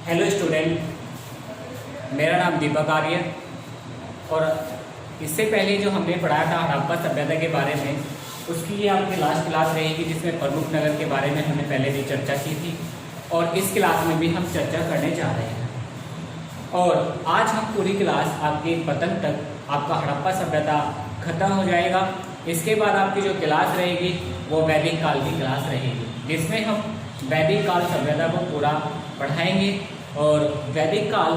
Hello student, मेरा नाम दीपक आर्य। और इससे पहले जो हमने पढ़ाया था हड़प्पा सभ्यता के बारे में, उसकी ये आपकी लास्ट क्लास रहेगी जिसमें प्रमुख नगर के बारे में हमने पहले भी चर्चा की थी और इस क्लास में भी हम चर्चा करने जा रहे हैं। और आज हम पूरी क्लास आपके पतन तक आपका हड़प्पा सभ्यता खत्म हो जाएगा। इसके बाद आपकी जो क्लास रहेगी वो वैदिक काल की क्लास रहेगी, जिसमें हम वैदिक काल सभ्यता को पूरा पढ़ाएंगे। और वैदिक काल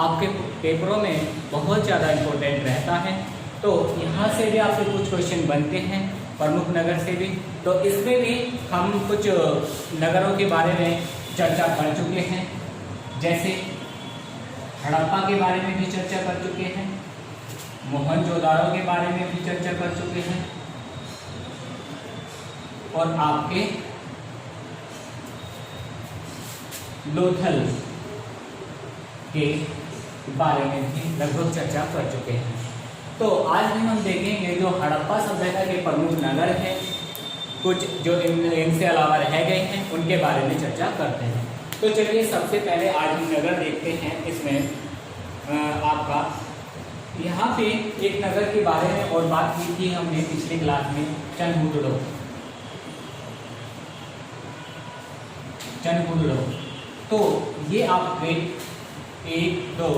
आपके पेपरों में बहुत ज़्यादा इम्पोर्टेंट रहता है, तो यहाँ से भी आपके कुछ क्वेश्चन बनते हैं प्रमुख नगर से भी। तो इसमें भी हम कुछ नगरों के बारे में चर्चा कर चुके हैं, जैसे हड़प्पा के बारे में भी चर्चा कर चुके हैं, मोहनजोदाड़ो के बारे में भी चर्चा कर चुके हैं और आपके लोथल के बारे में भी लगभग चर्चा कर चुके हैं। तो आज भी हम देखेंगे जो हड़प्पा सभ्यता के प्रमुख नगर हैं, कुछ जो इनसे अलावा रह गए हैं उनके बारे में चर्चा करते हैं। तो चलिए सबसे पहले आज हम नगर देखते हैं। इसमें आपका यहाँ पे एक नगर के बारे में और बात की थी हमने पिछली क्लास में, चनहुदड़ो। तो ये आपके 1, 2,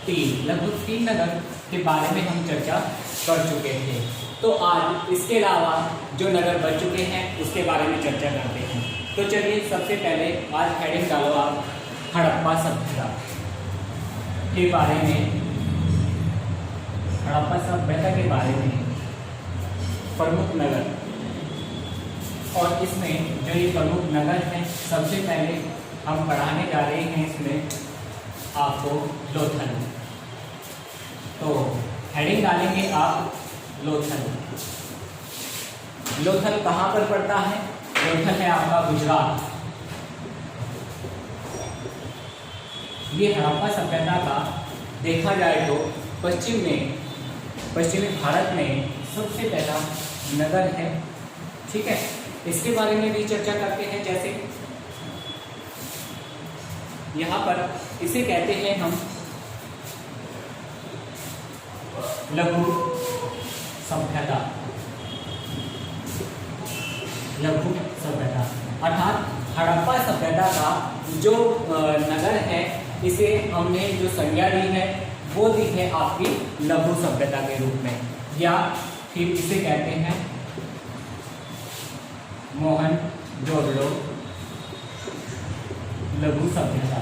3 लगभग 3 नगर के बारे में हम चर्चा कर चुके थे। तो आज इसके अलावा जो नगर बच चुके हैं उसके बारे में चर्चा करते हैं। तो चलिए सबसे पहले आज हेडिंग डालो आप हड़प्पा सभ्यता के बारे में। हड़प्पा सभ्यता के बारे में प्रमुख नगर, और इसमें जो ये प्रमुख नगर हैं सबसे पहले हम पढ़ाने जा रहे हैं इसमें आपको लोथल। तो हेडिंग डालेंगे आप लोथल। लोथल कहाँ पर पड़ता है? लोथल है आपका गुजरात। ये हड़प्पा सभ्यता का देखा जाए तो पश्चिमी भारत में सबसे पहला नगर है। ठीक है, इसके बारे में भी चर्चा करते हैं। जैसे यहाँ पर इसे कहते हैं हम लघु सभ्यता। लघु सभ्यता अर्थात हड़प्पा सभ्यता का जो नगर है, इसे हमने जो संज्ञा दी है वो दी है आपकी लघु सभ्यता के रूप में, या फिर इसे कहते हैं मोहनजोदड़ो लघु सभ्यता।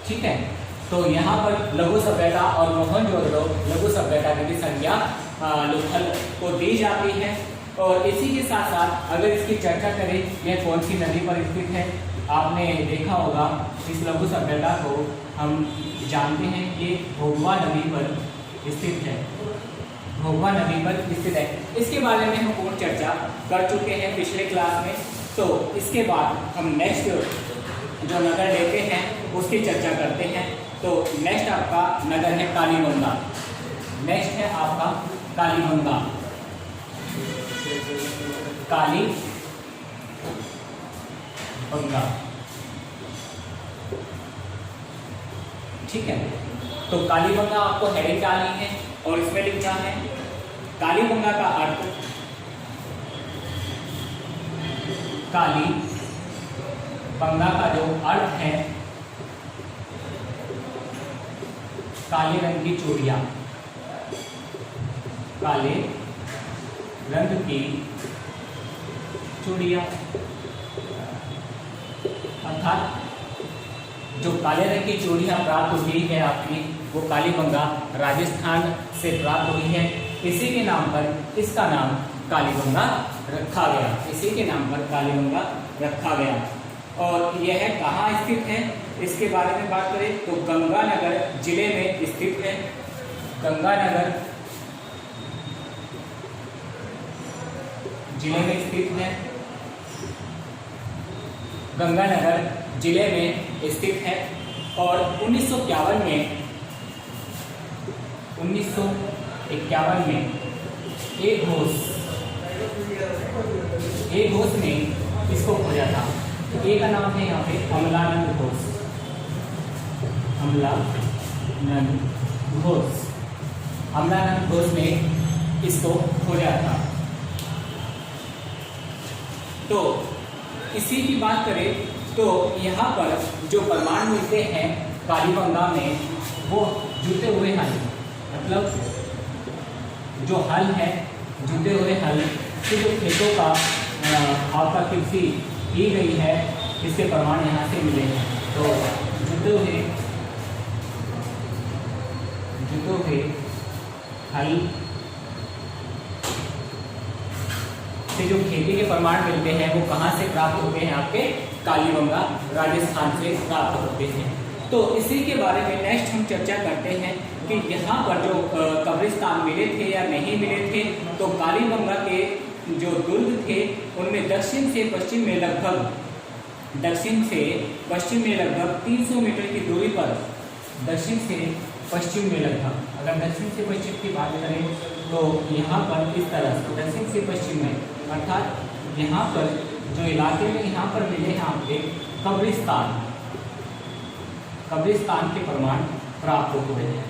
ठीक है, तो यहाँ पर लघु सभ्यता और मोहनजोदड़ो लघु सभ्यता की भी संज्ञा लोथल को दी जाती है। और इसी के साथ साथ अगर इसकी चर्चा करें, यह कौन सी नदी पर स्थित है? आपने देखा होगा इस लघु सभ्यता को हम जानते हैं, ये भोगवा नदी पर स्थित है। भोगवा नदी पर स्थित है। इसके बारे में हम पूर्ण चर्चा कर चुके हैं पिछले क्लास में। तो इसके बाद हम नेक्स्ट जो नगर लेते हैं उसकी चर्चा करते हैं। तो नेक्स्ट आपका नगर है कालीबंगा। नेक्स्ट है आपका कालीबंगा। कालीबंगा, ठीक है। तो कालीबंगा आपको हेडिंग डालनी है और इसमें लिखना है कालीबंगा का अर्थ, काली बंगा का जो अर्थ है काले रंग की चूड़ियां। काले रंग की चूड़ियां अर्थात जो काले रंग की चूड़ियां प्राप्त हुई है आपकी, वो कालीबंगा राजस्थान से प्राप्त हुई है। इसी के नाम पर इसका नाम कालीबंगा रखा गया। इसी के नाम पर कालीबंगा रखा गया। और यह कहाँ स्थित है इसके बारे में बात करें तो गंगानगर जिले में स्थित है। गंगानगर जिले में स्थित है। गंगानगर जिले में स्थित है। और 1951 में एक घोष ने इसको खोजा था। तो ए का नाम है यहाँ पे अमलानंद घोष, अमलानंद घोष। अमलानंद घोष ने इसको खोजा था। तो इसी की बात करें तो यहाँ पर जो प्रमाण मिलते हैं कालीबंगा में, वो जुटे हुए हल, मतलब जो हल है, जुटे हुए हल से जो खेतों का आपका कृषि की गई है, इसके प्रमाण यहाँ से मिले हैं। तो जुटे हुए हल से जो खेती के प्रमाण मिलते हैं वो कहाँ से प्राप्त होते हैं? आपके कालीबंगा राजस्थान से प्राप्त होते हैं। तो इसी के बारे में नेक्स्ट हम चर्चा करते हैं कि यहाँ पर जो कब्रिस्तान मिले थे या नहीं मिले थे। तो कालीबंगा के जो दुर्ग थे उनमें दक्षिण से पश्चिम में लगभग 300 मीटर की दूरी पर, दक्षिण से पश्चिम में लगभग, अगर दक्षिण से पश्चिम की बात करें तो यहाँ पर इस तरह से दक्षिण से पश्चिम में, अर्थात यहाँ पर जो इलाके में यहाँ पर मिले हैं आपके कब्रिस्तान के प्रमाण प्राप्त हुए हैं।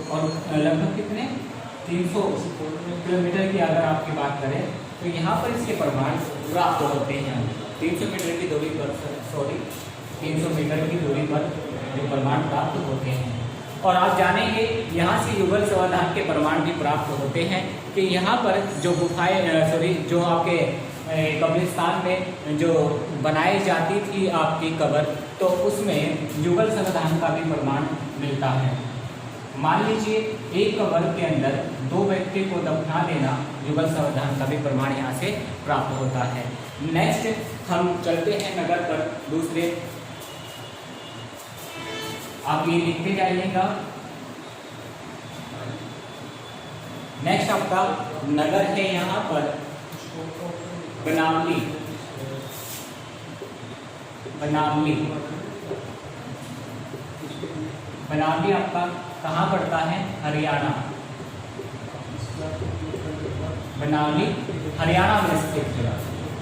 और लगभग कितने 300 किलोमीटर की अगर आपकी बात करें तो यहाँ पर इसके प्रमाण प्राप्त होते हैं। 300 मीटर की दूरी पर 300 मीटर की दूरी पर जो प्रमाण प्राप्त होते हैं। और आप जानेंगे यहाँ से युगल समाधान के प्रमाण भी प्राप्त होते हैं कि यहाँ पर जो गुफाएं जो आपके कब्रिस्तान में जो बनाई जाती थी आपकी कब्र, तो उसमें युगल समाधान का भी प्रमाण मिलता है। मान लीजिए एक कब्र के अंदर 2 व्यक्ति को दफना देना, युगल समाधान का भी प्रमाण यहाँ से प्राप्त होता है। नेक्स्ट हम चलते हैं नगर पर दूसरे, आप ये लिखते जाइएगा। नेक्स्ट आपका नगर है यहाँ पर बनावली। बनावली आपका कहाँ पड़ता है? हरियाणा। बनावली हरियाणा में स्थित है।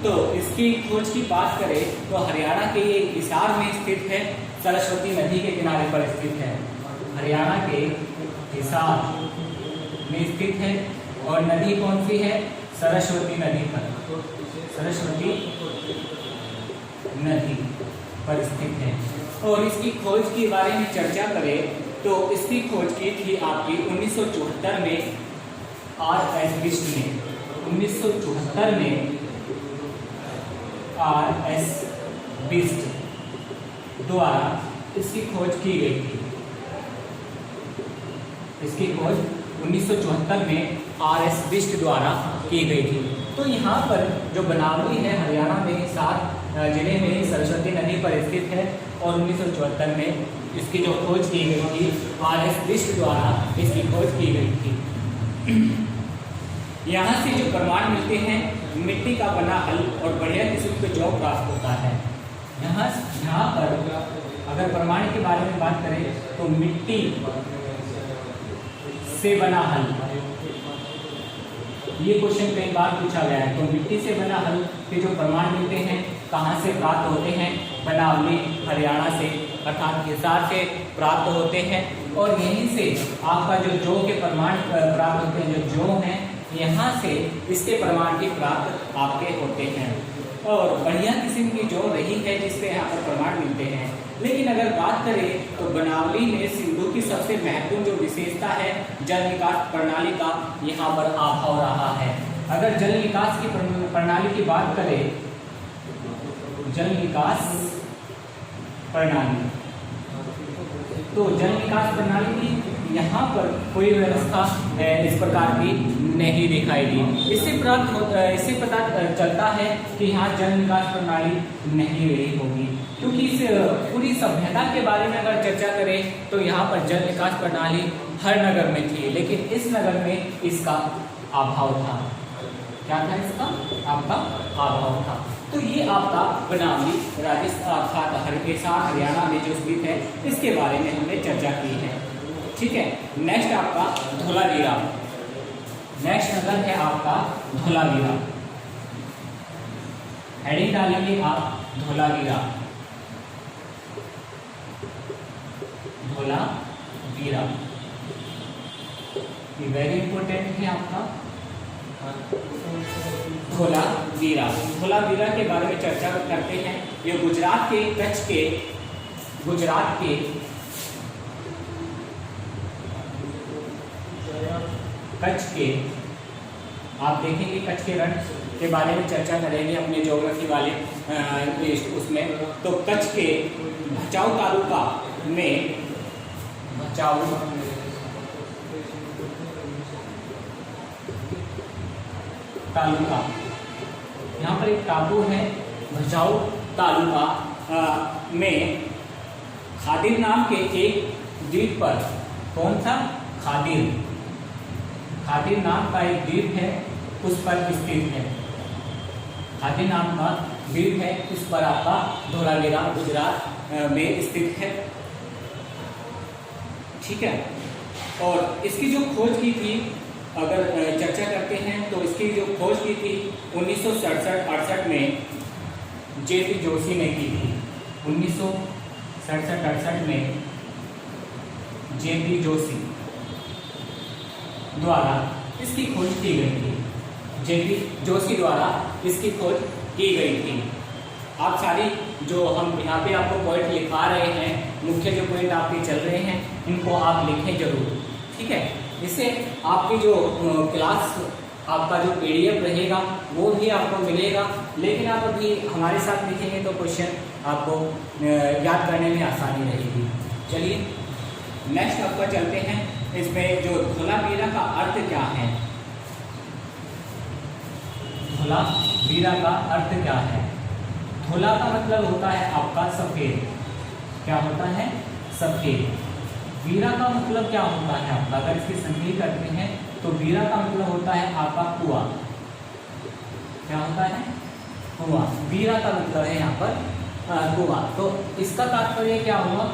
तो इसकी खोज की बात करें तो हरियाणा के ये हिसार में स्थित है, सरस्वती नदी के किनारे पर स्थित है। हरियाणा के हिसार में स्थित है और नदी कौन सी है? सरस्वती नदी पर, सरस्वती नदी पर स्थित है। और इसकी खोज के बारे में चर्चा करें तो इसकी खोज की थी आपकी 1974 में R.S. बिष्ट ने। 1974 में R.S. बिष्ट द्वारा इसकी खोज की गई थी। इसकी खोज 1974 में R.S. बिष्ट द्वारा की गई थी। तो यहाँ पर जो बनावली है हरियाणा में हिसार जिले में सरस्वती नदी पर स्थित है और 1974 में इसकी जो खोज की गई थी R.S. बिष्ट द्वारा इसकी खोज की गई थी। यहाँ से जो प्रमाण मिलते हैं मिट्टी का बना हल और बढ़िया किस्म के जौ प्राप्त होता है। यहाँ पर अगर प्रमाण के बारे में बात करें तो मिट्टी से बना हल, ये क्वेश्चन कई बार पूछा गया है। तो मिट्टी से बना हल के जो प्रमाण मिलते हैं कहाँ से प्राप्त होते हैं? बनावली हरियाणा से, अर्थात हिसार से प्राप्त होते हैं। और यहीं से आपका जो जौ के प्रमाण प्राप्त होते हैं, जो जौ हैं यहाँ से इसके प्रमाण भी प्राप्त आपके होते हैं। और बढ़िया किस्म की जौ रही है जिससे यहाँ पर प्रमाण मिलते हैं। लेकिन अगर बात करें तो बनावली में सिंधु की सबसे महत्वपूर्ण जो विशेषता है जल निकास प्रणाली का यहाँ पर अभाव रहा है। अगर जल निकास की प्रणाली की बात करें, जल निकास प्रणाली, तो जल निकास प्रणाली की यहाँ पर कोई व्यवस्था इस प्रकार की नहीं दिखाई दी। इससे पता चलता है कि यहाँ जल निकास प्रणाली नहीं रही होगी, क्योंकि इस पूरी सभ्यता के बारे में अगर चर्चा करें तो यहाँ पर जल निकास प्रणाली हर नगर में थी, लेकिन इस नगर में इसका अभाव था। क्या था? इसका आपका अभाव था। तो ये आपका बनावली राजस्थान हिसार हरियाणा में जो स्थित है इसके बारे में हमने चर्चा की है। ठीक है। नेक्स्ट आपका धौलावीरा। नेक्स्ट नगर है आपका धौलावीरा। हेडिंग डालेंगे आप धोलावीरा, धोलावीरा, ये वेरी इंपॉर्टेंट है आपका धोलावीरा। धोलावीरा के बारे में चर्चा करते हैं। ये गुजरात के कच्छ के आप देखेंगे कच्छ के रण के बारे में चर्चा करेंगे अपने ज्योग्राफी वाले उसमें। तो कच्छ के भचाऊ तालुका में तालुका, यहाँ पर एक टापू है भचाऊ तालुका में खादिर नाम के एक द्वीप पर, कौन सा खादिर नाम का एक द्वीप है, उस पर स्थित है। खादिर नाम का द्वीप है, उस पर आपका धोलावीरा गुजरात में स्थित है। ठीक है। और इसकी जो खोज की थी, अगर चर्चा करते हैं तो इसकी जो खोज की थी 1967-68 में जेपी जोशी ने की थी। 1967-68 में जेपी जोशी द्वारा इसकी खोज की गई थी। जेपी जोशी द्वारा इसकी खोज की गई थी। आप सारी जो हम यहाँ पे आपको पॉइंट लिखा रहे हैं, मुख्य जो पॉइंट आपके चल रहे हैं, इनको आप लिखें जरूर। ठीक है। इससे आपकी जो क्लास आपका जो PDF रहेगा वो भी आपको मिलेगा, लेकिन आप अभी हमारे साथ लिखेंगे तो क्वेश्चन आपको याद करने में आसानी रहेगी। चलिए नेक्स्ट आपका चलते हैं। इसमें जो धोलावीरा का अर्थ क्या है, धोलावीरा का अर्थ क्या है। धोला का मतलब होता है आपका सफेद, क्या होता है सफेद। वीरा का मतलब क्या होता है आपका, अगर इसकी संधि करते हैं तो वीरा का मतलब होता है आपका कुआं, क्या होता है कुआं। वीरा का मतलब है यहाँ पर कुआं। तो इसका तात्पर्य क्या हुआ,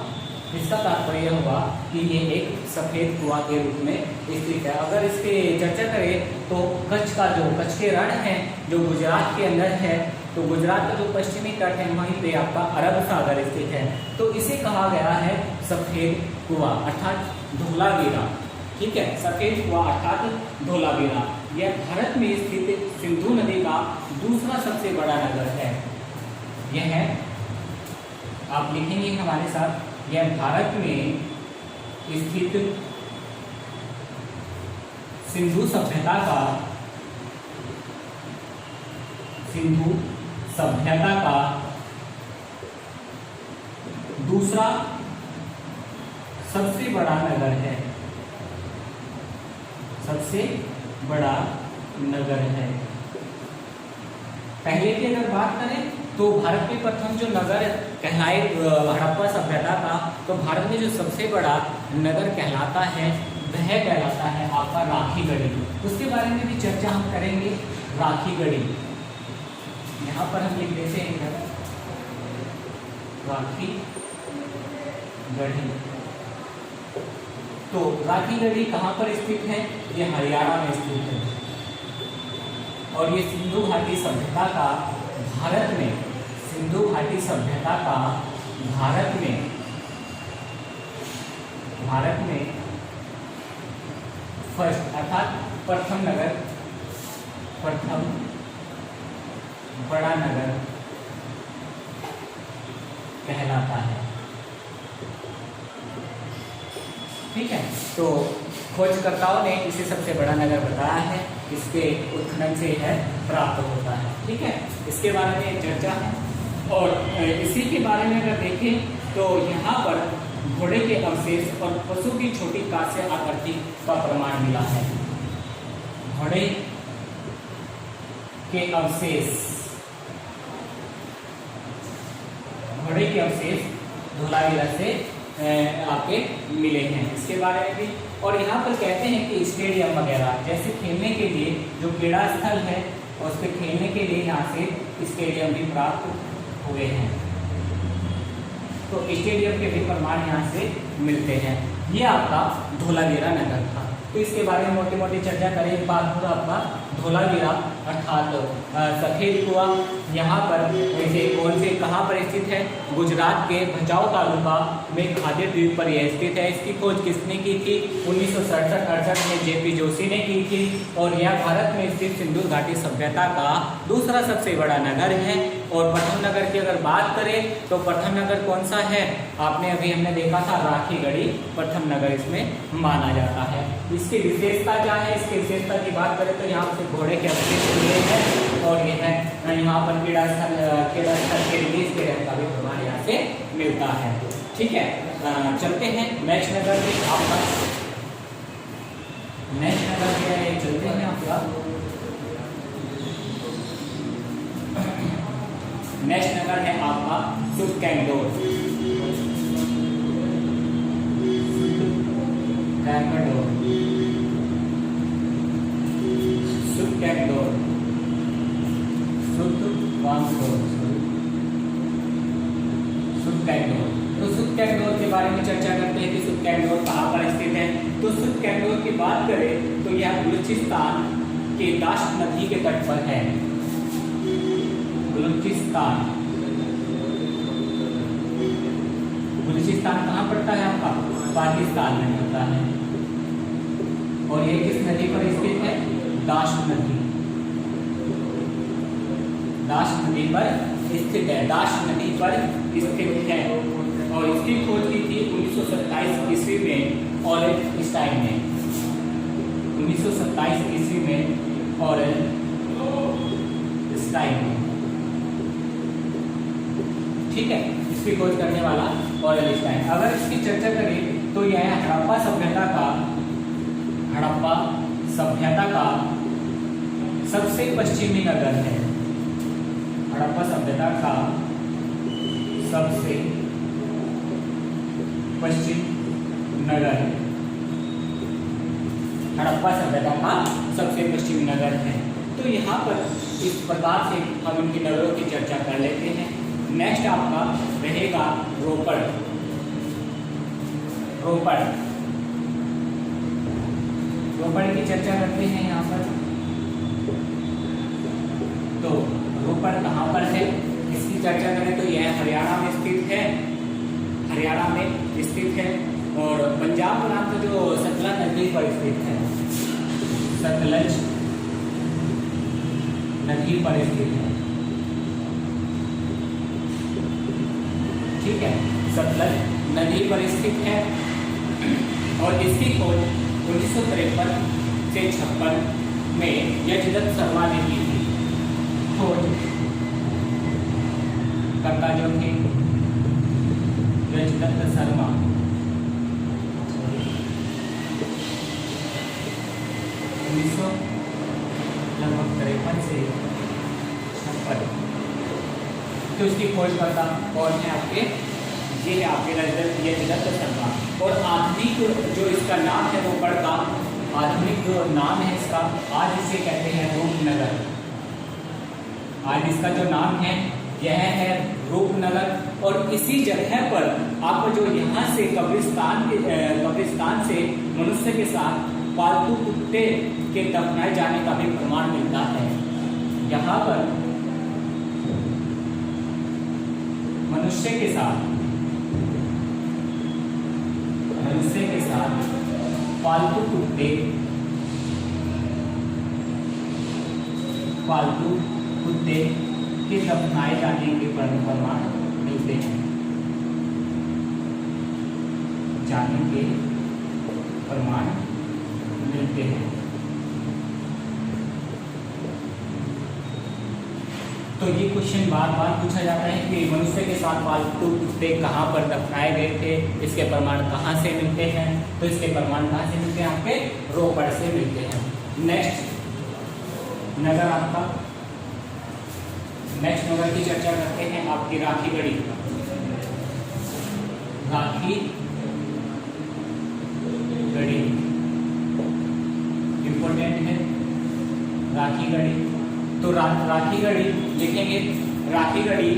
इसका तात्पर्य हुआ कि ये एक सफेद कुआं के रूप में स्थित है। अगर इसके चर्चा करें तो कच्छ के रण है जो गुजरात के अंदर है, तो गुजरात का जो पश्चिमी तट है वहीं पे आपका अरब सागर स्थित है। तो इसे कहा गया है सफेद कुआं अर्थात धोलावीरा। ठीक है, सफेद कुआं अर्थात धोलावीरा। यह भारत में स्थित सिंधु नदी का दूसरा सबसे बड़ा नगर है। यह है, आप लिखेंगे हमारे साथ, यह भारत में स्थित सिंधु सभ्यता का दूसरा सबसे बड़ा नगर है, सबसे बड़ा नगर है। पहले की अगर बात करें तो भारत के प्रथम जो नगर कहलाए हड़प्पा सभ्यता का, तो भारत में जो सबसे बड़ा नगर कहलाता है वह कहलाता है आपका राखीगढ़ी। उसके बारे में भी चर्चा हम करेंगे। राखीगढ़ी यहाँ पर हम लिख देते हैं राखीगढ़ी। तो राखीगढ़ी कहाँ पर स्थित है, ये हरियाणा में स्थित है। और ये सिंधु घाटी सभ्यता का भारत में, सिंधु घाटी सभ्यता का भारत में फर्स्ट अर्थात प्रथम नगर, प्रथम बड़ा नगर कहलाता है। ठीक है, तो खोजकर्ताओं ने इसे सबसे बड़ा नगर बताया है, इसके उत्खनन से है प्राप्त होता है। ठीक है, इसके बारे में चर्चा है। और इसी के बारे में अगर देखें तो यहाँ पर घोड़े के अवशेष और पशु की छोटी कांस्य आकृति का प्रमाण मिला है। घोड़े के अवशेष, घोड़े के अवशेष धोलावीरा से आपके मिले हैं, इसके बारे में भी। और यहाँ पर कहते हैं कि स्टेडियम वगैरह जैसे खेलने के लिए जो क्रीड़ा स्थल है और उसके खेलने के लिए यहाँ से स्टेडियम भी प्राप्त हुए हैं। तो स्टेडियम के भी प्रमाण यहाँ से मिलते हैं। ये आपका धोलावीरा नगर था। तो इसके बारे में मोटी मोटी चर्चा करें। एक बात हो आपका धोलावीरा अर्थात सफ़ेद कुआं यहाँ पर वैसे कौन से कहाँ पर स्थित है? गुजरात के भचाऊ तालुका में खाद्य द्वीप पर यह स्थित है। इसकी खोज किसने की थी? 1967-68 में जेपी जोशी ने की थी और यह भारत में स्थित सिंधु घाटी सभ्यता का दूसरा सबसे बड़ा नगर है। और प्रथम नगर की अगर बात करें तो प्रथम नगर कौन सा है? आपने अभी हमने देखा था राखीगढ़ी प्रथम नगर इसमें माना जाता है। इसकी विशेषता क्या है? इसकी विशेषता की बात करें तो यहाँ से घोड़े के अवशेष मिले हैं और यह यहाँ पर क्रीड़ा स्थल के रिलीज के रहने का भी प्रमाण यहाँ से मिलता है। ठीक है, चलते हैं नेक्स्ट नगर पे। आपका नेक्स्ट नगर क्या है? चलते हैं आपका नेक्स्ट नगर है आपका सुक्केंगडोर। तो सुक्केंगडोर के बारे में चर्चा करते हैं कि सुक्केंगडोर कहाँ पर स्थित है। तो सुक्केंगडोर की बात करें तो यह बलूचिस्तान के दाश्त नदी के तट पर है। बलूचिस्तान कहाँ पड़ता है आपका? पाकिस्तान में पड़ता है। और ये किस नदी पर स्थित है? दाश्त नदी पर स्थित है। दाश्त नदी पर स्थित है और इसकी खोज की थी 1927 ईस्वी में ऑरेंस्टाइन ने। 1927 ईस्वी में ऑरेंस्टाइन ने, ठीक है, इसकी खोज करने वाला ऑरेंस्टाइन। अगर इसकी चर्चा करें तो यह हड़प्पा सभ्यता का सबसे पश्चिमी नगर है। हड़प्पा सभ्यता का सबसे पश्चिम नगर, हड़प्पा सभ्यता का सबसे पश्चिमी नगर है। तो यहाँ पर इस प्रकार से हम इनके नगरों की चर्चा कर लेते हैं। नेक्स्ट आपका रहेगा रोपड़। रोपड़ की चर्चा करते हैं यहाँ पर। तो रोपड़ कहाँ पर है? इसकी चर्चा करें तो यह हरियाणा में स्थित है और पंजाब प्रांत जो सतलज नदी पर स्थित है। सतलज नदी पर स्थित है, ठीक है, सतलज नदी पर स्थित है। और इसकी खोज 1953 से 56 में यशदत्त शर्मा ने की थी। खोज करता जो थे यशदत्त शर्मा। 1953 से 56। तो उसकी खोज करता कौन है आपके? ये है आपके यशदत्त शर्मा। और आधुनिक जो इसका नाम है रोपड़ का आधुनिक जो नाम है इसका, आज इसे कहते हैं रूपनगर। आज इसका जो नाम है यह है रूपनगर। और इसी जगह पर आपको जो यहाँ से कब्रिस्तान से मनुष्य के साथ पालतू कुत्ते के दफनाए जाने का भी प्रमाण मिलता है। यहाँ पर मनुष्य के साथ पालतू कुत्ते के दफनाए जाने के प्रमाण मिलते हैं। तो ये क्वेश्चन बार बार पूछा जाता है कि मनुष्य के साथ पालतू कुत्ते कहाँ पर दफनाए गए थे, इसके प्रमाण कहाँ से मिलते हैं? तो इसके प्रमाण कहाँ से मिलते हैं? आपके रोपड़ से मिलते हैं। नेक्स्ट नगर की चर्चा करते हैं आपकी राखीगढ़ी। इंपॉर्टेंट है राखीगढ़ी। तो राखीगढ़ी लिखेंगे। राखीगढ़ी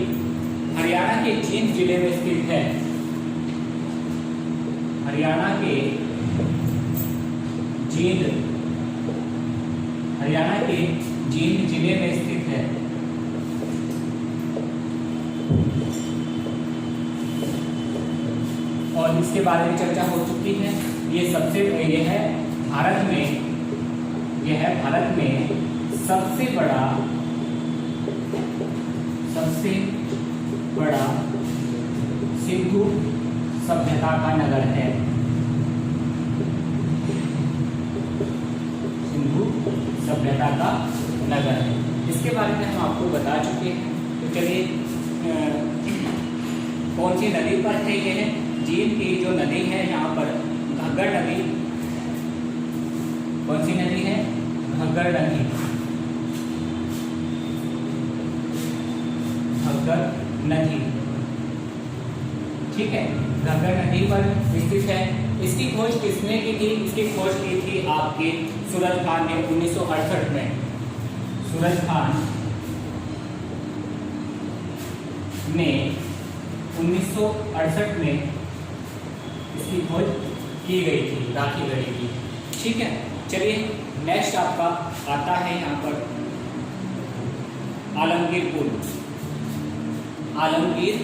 हरियाणा के जींद जिले में स्थित है। हरियाणा के हरियाणा के जींद जिले में स्थित है। और इसके बारे में चर्चा हो चुकी है। ये है भारत में सबसे बड़ा सिंधु सभ्यता का नगर है। सिंधु सभ्यता का नगर है। इसके बारे में हम आपको बता चुके हैं। तो चलिए कौन सी नदी पर है ये है? जींद की जो नदी है यहाँ पर घग्गर नदी। कौन सी नदी है? घग्गर नदी। घग्गर नदी, ठीक है, घग्गर नदी पर स्थित है। इसकी खोज किसने की थी? इसकी खोज की थी आपके सूरज खान ने 1968 में। सूरज खान ने 1968 में इसकी खोज की गई थी, राखी गई थी। ठीक है, चलिए नेक्स्ट आपका आता है यहाँ पर आलमगीर पुल। आलमगीर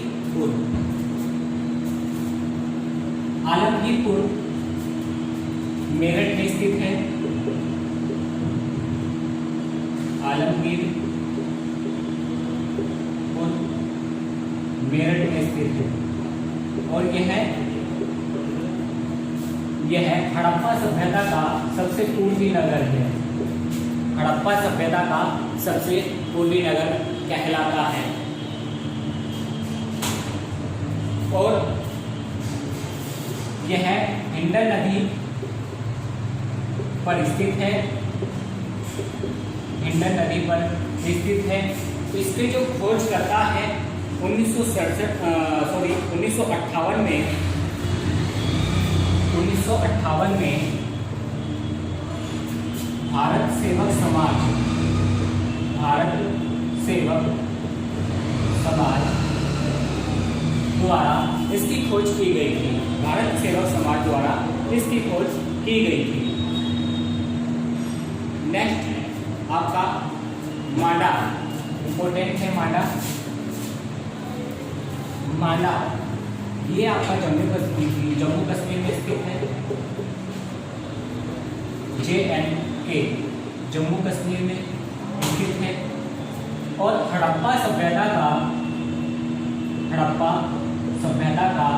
पुल मेरठ में स्थित है। आलमगीर पुल मेरठ में स्थित है और यह हड़प्पा सभ्यता का सबसे पूर्वी नगर है। हड़प्पा सभ्यता का सबसे पूर्वी नगर कहलाता है। और यह हिंडन नदी पर स्थित है। हिंडन नदी पर स्थित है। तो इसके जो खोजकर्ता है 1958 में भारत सेवक समाज द्वारा इसकी खोज की गई थी। भारत सेवक समाज द्वारा इसकी खोज की गई थी। नेक्स्ट है आपका मांडा। इंपोर्टेंट है मांडा, ये आपका जम्मू कश्मीर में स्थित है। JNK जम्मू कश्मीर में स्थित है। और हड़प्पा सभ्यता का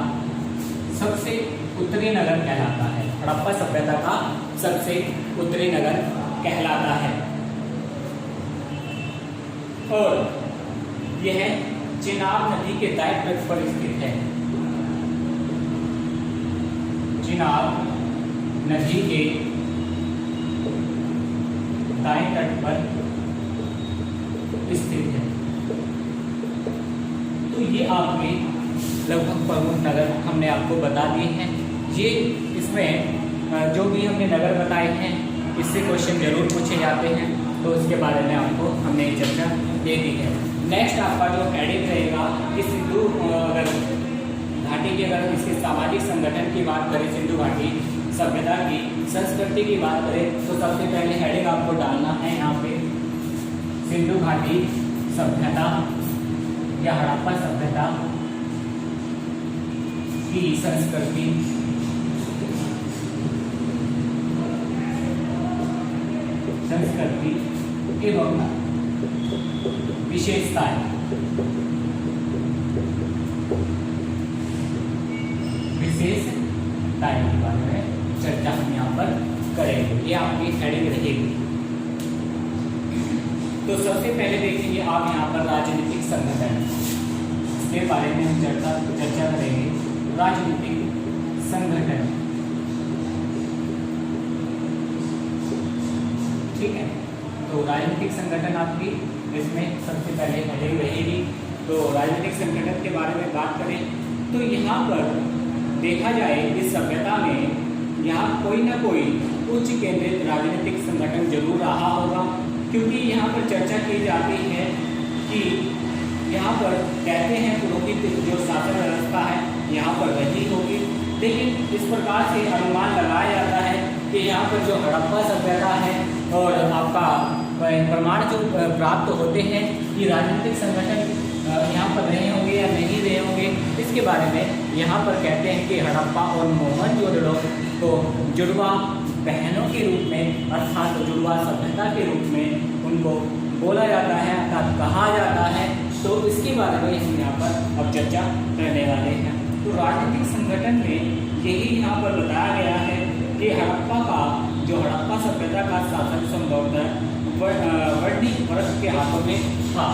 सबसे उत्तरी नगर कहलाता है। हड़प्पा सभ्यता का सबसे उत्तरी नगर कहलाता है। और यह चिनाब नदी के दाएं तट पर स्थित है। चिनाब नदी के दाएं तट पर स्थित है। तो ये आपके लगभग प्रमुख नगर हमने आपको बता दिए हैं। ये इसमें जो भी हमने नगर बताए हैं इससे क्वेश्चन जरूर पूछे जाते हैं, तो उसके बारे में आपको हमने चर्चा दे दी है। नेक्स्ट आपका जो हेडिंग रहेगा कि सिंधु अगर घाटी की अगर इसके सामाजिक संगठन की बात करें, सिंधु घाटी सभ्यता की संस्कृति की बात करें, तो सबसे पहले हेडिंग आपको डालना है यहाँ पे सिंधु घाटी सभ्यता या हड़प्पा सभ्यता की संस्कृति एवं विशेषताएं। विशेषताएं के बारे में चर्चा हम यहाँ पर करेंगे। ये आपकी हेडिंग रहेगी। तो सबसे पहले देखेंगे आप यहाँ पर राजनीतिक संगठन, इसके बारे में हम चर्चा करेंगे। राजनीतिक संगठन, ठीक है। तो राजनीतिक संगठन आपकी इसमें सबसे पहले हेडिंग रहेगी। तो राजनीतिक संगठन के बारे में बात करें तो यहाँ पर देखा जाए इस सभ्यता में यहाँ कोई ना कोई उच्च केंद्रित राजनीतिक संगठन जरूर रहा होगा, क्योंकि यहाँ पर चर्चा की जाती है कि यहाँ पर कहते हैं पुरोहित जो शासन व्यवस्था है यहाँ पर वही होगी। लेकिन इस प्रकार से अनुमान लगाया जाता है कि यहाँ पर जो हड़प्पा सभ्यता है और आपका प्रमाण जो प्राप्त होते हैं कि राजनीतिक संगठन यहाँ पर रहे होंगे या नहीं रहे होंगे, इसके बारे में यहाँ पर कहते हैं कि हड़प्पा और मोहनजोदड़ो को जुड़वा बहनों के रूप में अर्थात जुड़वा सभ्यता के रूप में उनको बोला जाता है अर्थात कहा जाता है। तो इसके बारे में हम यहाँ पर अब चर्चा करने वाले हैं। तो राजनीतिक संगठन में यही यहाँ पर बताया गया है कि हड़प्पा का जो हड़प्पा सभ्यता का शासन संभवतः वर्णिक वर्ग के हाथों में था,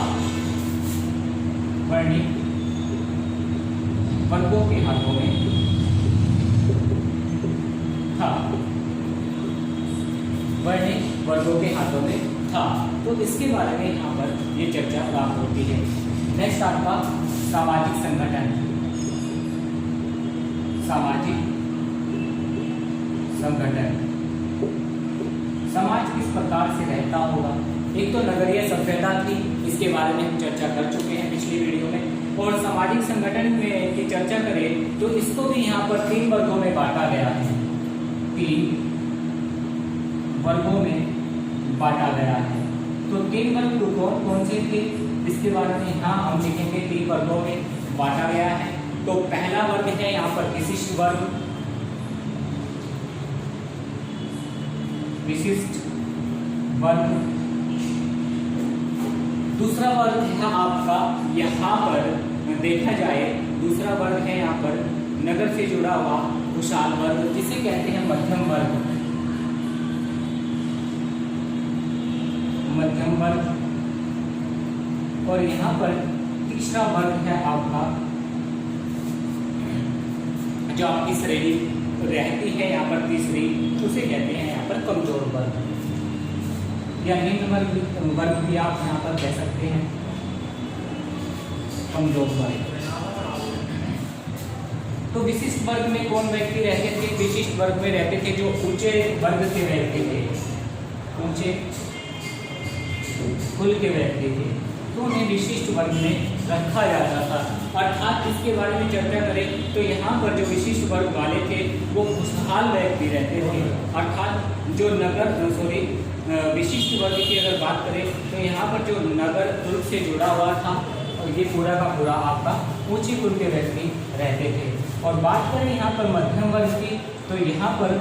वर्णिक वर्गों के हाथों में था, वर्णिक वर्गों के हाथों में था। तो इसके बारे में यहाँ पर ये चर्चा प्राप्त होती है। नेक्स्ट आपका सामाजिक संगठन, सामाजिक संगठन। समाज किस प्रकार से रहता होगा। एक तो नगरीय सभ्यता थी, इसके बारे में हम चर्चा कर चुके हैं पिछली वीडियो में। और सामाजिक संगठन में की चर्चा करें तो इसको भी यहाँ पर 3 वर्गों में बांटा गया है, 3 वर्गों में बांटा गया है। तो 3 वर्ग कौन से थे, इसके बारे में यहाँ हम लिखेंगे 3 वर्गों में बांटा गया है। तो पहला वर्ग है यहाँ पर विशिष्ट वर्ग, विशिष्ट वर्ग। दूसरा वर्ग है आपका यहाँ पर देखा जाए, दूसरा वर्ग है यहाँ पर नगर से जुड़ा हुआ खुशहाल वर्ग, जिसे कहते हैं मध्यम वर्ग, मध्यम वर्ग। और यहाँ पर तीसरा वर्ग है आपका जो आपकी श्रेणी रहती है यहाँ पर तीसरी, उसे कहते हैं यहाँ पर कमजोर वर्ग या निम्न वर्ग भी आप यहाँ पर कह सकते हैं, कमजोर वर्ग। तो विशिष्ट वर्ग में कौन व्यक्ति रहते थे, विशिष्ट वर्ग में रहते थे जो ऊंचे वर्ग के व्यक्ति थे, ऊंचे कुल के व्यक्ति थे, तो उन्हें विशिष्ट वर्ग में रखा जाता था। अर्थात इसके बारे में चर्चा करें तो यहाँ पर जो विशिष्ट वर्ग वाले थे वो खुशहाल व्यक्ति रहते थे। अर्थात जो विशिष्ट वर्ग की अगर बात करें तो यहाँ पर जो नगर दुर्ग से जुड़ा हुआ था, और ये पूरा का पूरा आपका ऊंची कुल के व्यक्ति रहते थे। और बात करें यहाँ पर मध्यम वर्ग की, तो यहाँ पर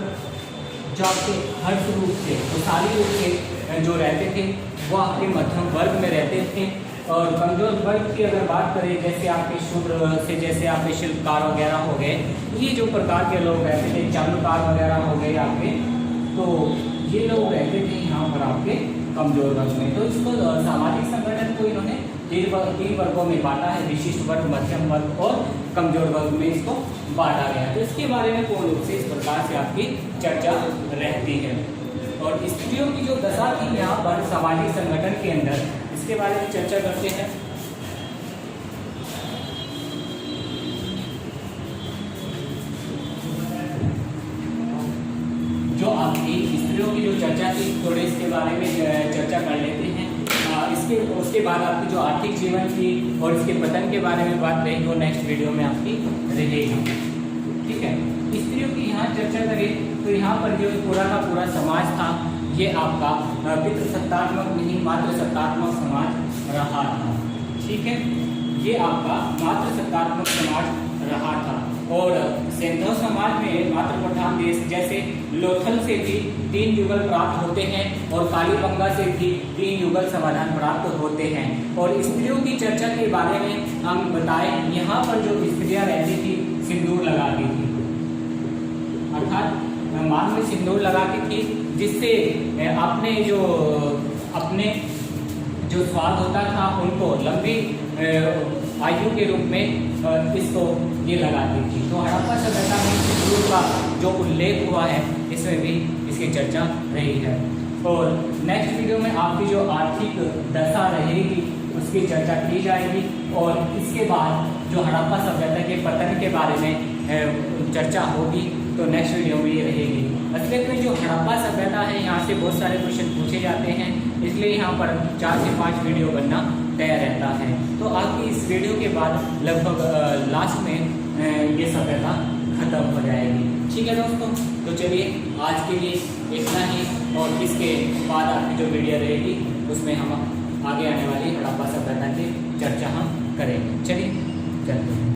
जो आपके हर्ष रूप से, खुशहाली रूप से जो रहते थे वो आपके मध्यम वर्ग में रहते थे। और कमजोर वर्ग की अगर बात करें, जैसे आपके शूद्र से, जैसे आपके शिल्पकार वगैरह हो गए, ये जो प्रकार के लोग रहते थे, चालुकार वगैरह हो गए आपके, तो ये लोग रहते थे यहाँ पर आपके कमजोर वर्ग में। तो इसको सामाजिक संगठन को इन्होंने 3 वर्गों में बांटा है, विशिष्ट वर्ग, मध्यम वर्ग और कमजोर वर्ग में इसको बांटा गया है। तो इसके बारे में पूर्ण रूप से इस प्रकार से आपकी चर्चा रहती है। और स्त्रियों की जो दशा थी यहाँ पर सामाजिक संगठन के अंदर, इसके बारे में चर्चा करते हैं। जो आपकी स्त्रियों की जो चर्चा थी, थोड़े इसके बारे में चर्चा कर लेते हैं। उसके बाद आपकी जो आर्थिक जीवन थी और इसके पतन के बारे में बात रहेगी, वो नेक्स्ट वीडियो में आपकी रहेगी। ठीक है, स्त्रियों की यहाँ चर्चा करें तो यहाँ पर जो पूरा का पूरा समाज था, ये आपका पितृसत्तात्मक नहीं मातृसत्तात्मक समाज रहा था। ठीक है, ये आपका मातृसत्तात्मक समाज रहा था। और सिंधु समाज में मातृ प्रधान देश जैसे लोथल से भी 3 युगल प्राप्त होते हैं और कालीबंगा से भी 3 युगल समाधान प्राप्त होते हैं। और स्त्रियों की चर्चा के बारे में हम बताएं, यहाँ पर जो स्त्रियाँ रहती थी सिंदूर लगाती थी, अर्थात मांग में सिंदूर लगाती थी, जिससे अपने जो स्वाद होता था उनको लंबी आयु के रूप में इसको ये लगाती थी। तो हड़प्पा सभ्यता में सिंदूर का जो उल्लेख हुआ है, इसमें भी इसकी चर्चा रही है। और नेक्स्ट वीडियो में आपकी जो आर्थिक दशा रहेगी उसकी चर्चा की जाएगी। और इसके बाद जो हड़प्पा सभ्यता के पतन के बारे में चर्चा होगी, तो नेक्स्ट वीडियो में ये रहेगी। असलियत में जो हड़प्पा सभ्यता है, यहाँ से बहुत सारे क्वेश्चन पूछे जाते हैं, इसलिए यहाँ पर 4 से 5 वीडियो बनना तय रहता है। तो आपकी इस वीडियो के बाद लगभग लास्ट में ये सभ्यता खत्म हो जाएगी। ठीक है दोस्तों, तो चलिए आज के लिए इतना ही, और इसके बाद आपकी जो वीडियो रहेगी उसमें हम आगे आने वाली हड़प्पा सभ्यता की चर्चा हम करेंगे। चलिए चलते हैं।